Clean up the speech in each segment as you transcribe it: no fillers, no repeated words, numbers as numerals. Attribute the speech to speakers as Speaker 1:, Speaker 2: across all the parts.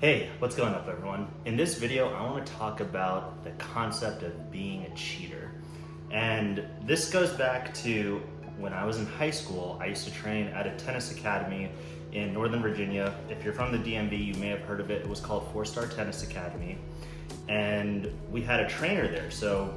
Speaker 1: Hey, what's going up everyone? In this video, I want to talk about the concept of being a cheater. And this goes back to when I was in high school. I used to train at a tennis academy in Northern Virginia. If you're from the DMV, you may have heard of it. It was called 4-Star Tennis Academy. And we had a trainer there. So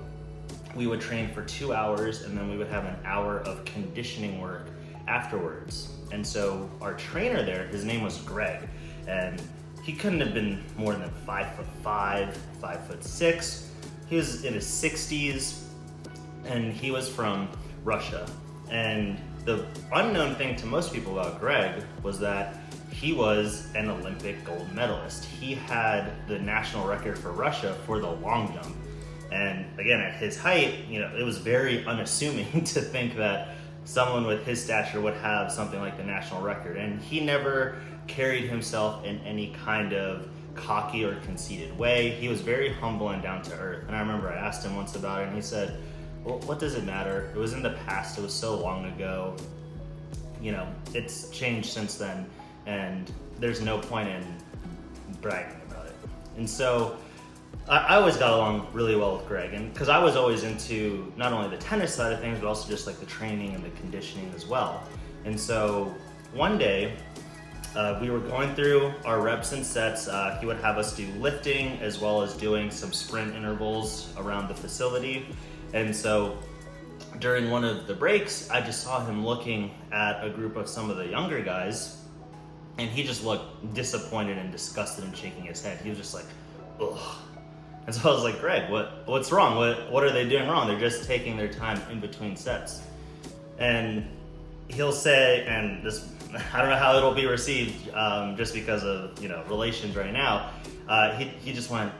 Speaker 1: we would train for 2 hours and then we would have an hour of conditioning work afterwards. And so our trainer there, his name was Greg. And he couldn't have been more than 5'5", 5'6". He was in his 60s and he was from Russia. And the unknown thing to most people about Greg was that he was an Olympic gold medalist. He had the national record for Russia for the long jump. And again, at his height, it was very unassuming to think that someone with his stature would have something like the national record. And he never carried himself in any kind of cocky or conceited way. He was very humble and down to earth. And I remember I asked him once about it and he said, well, what does it matter? It was in the past, it was so long ago. It's changed since then and there's no point in bragging about it. And so I always got along really well with Greg, and because I was always into not only the tennis side of things, but also just like the training and the conditioning as well. And so one day, we were going through our reps and sets. He would have us do lifting as well as doing some sprint intervals around the facility. And so during one of the breaks, I just saw him looking at a group of some of the younger guys, and he just looked disappointed and disgusted and shaking his head. He was just like, ugh. And so I was like, Greg, what's wrong? What are they doing wrong? They're just taking their time in between sets. And he'll say, and this, I don't know how it'll be received just because of relations right now. He just went,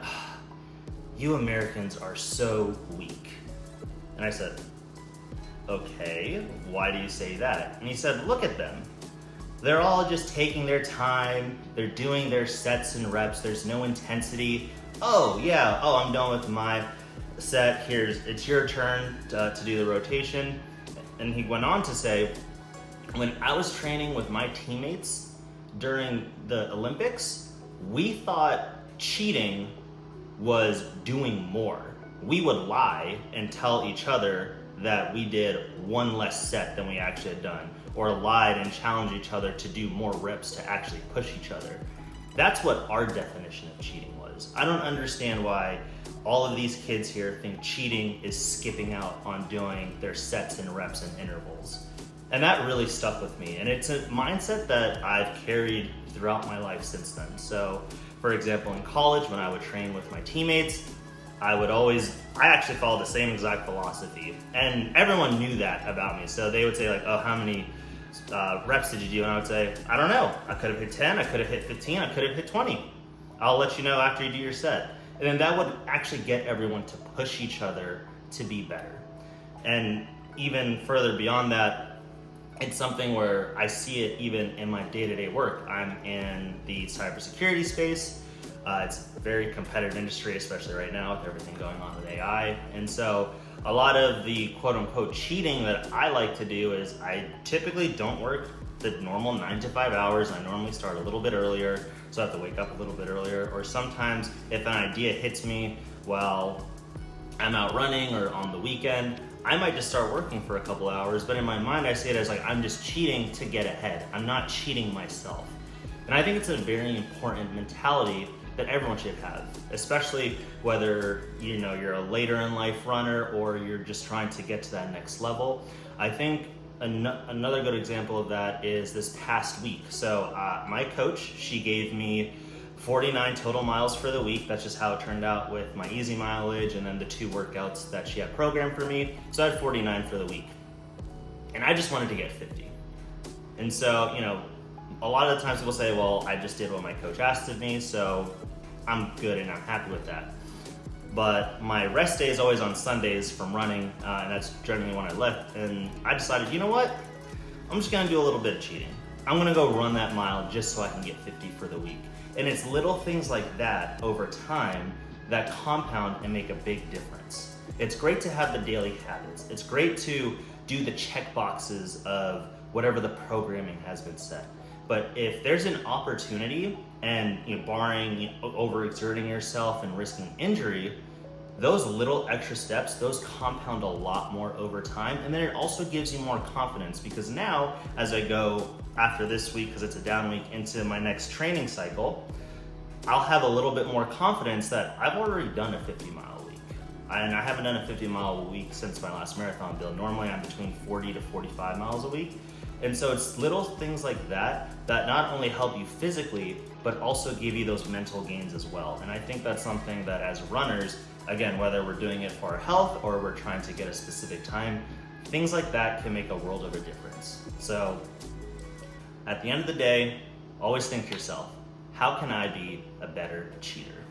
Speaker 1: you Americans are so weak. And I said, okay, why do you say that? And he said, look at them. They're all just taking their time. They're doing their sets and reps. There's no intensity. Oh yeah, I'm done with my set. It's your turn to do the rotation. And he went on to say, when I was training with my teammates during the Olympics, we thought cheating was doing more. We would lie and tell each other that we did one less set than we actually had done, or lied and challenged each other to do more reps to actually push each other. That's what our definition of cheating was. I don't understand why all of these kids here think cheating is skipping out on doing their sets and reps and intervals. And that really stuck with me. And it's a mindset that I've carried throughout my life since then. So for example, in college, when I would train with my teammates, I actually followed the same exact philosophy. And everyone knew that about me. So they would say like, oh, how many reps did you do? And I would say, I don't know. I could have hit 10, I could have hit 15, I could have hit 20. I'll let you know after you do your set. And then that would actually get everyone to push each other to be better. And even further beyond that, it's something where I see it even in my day-to-day work. I'm in the cybersecurity space. It's a very competitive industry, especially right now with everything going on with AI. And so a lot of the quote-unquote cheating that I like to do is I typically don't work the normal 9 to 5 hours. I normally start a little bit earlier, so I have to wake up a little bit earlier. Or sometimes if an idea hits me while I'm out running or on the weekend, I might just start working for a couple hours, but in my mind I see it as like I'm just cheating to get ahead. I'm not cheating myself. And I think it's a very important mentality that everyone should have, especially whether you're a later in life runner or you're just trying to get to that next level. I think another good example of that is this past week. So my coach, she gave me 49 total miles for the week. That's just how it turned out with my easy mileage and then the 2 workouts that she had programmed for me. So I had 49 for the week. And I just wanted to get 50. And so, a lot of the times people say, well, I just did what my coach asked of me, so I'm good and I'm happy with that. But my rest day is always on Sundays from running, and that's generally when I lift. And I decided, you know what? I'm just gonna do a little bit of cheating. I'm gonna go run that mile just so I can get 50 for the week. And it's little things like that over time that compound and make a big difference. It's great to have the daily habits. It's great to do the check boxes of whatever the programming has been set. But if there's an opportunity And barring overexerting yourself and risking injury, those little extra steps, those compound a lot more over time. And then it also gives you more confidence, because now as I go after this week, because it's a down week, into my next training cycle, I'll have a little bit more confidence that I've already done a 50-mile week. And I haven't done a 50-mile week since my last marathon build. Normally I'm between 40 to 45 miles a week. And so it's little things like that that not only help you physically, but also give you those mental gains as well. And I think that's something that as runners, again, whether we're doing it for our health or we're trying to get a specific time, things like that can make a world of a difference. So at the end of the day, always think to yourself, how can I be a better cheater?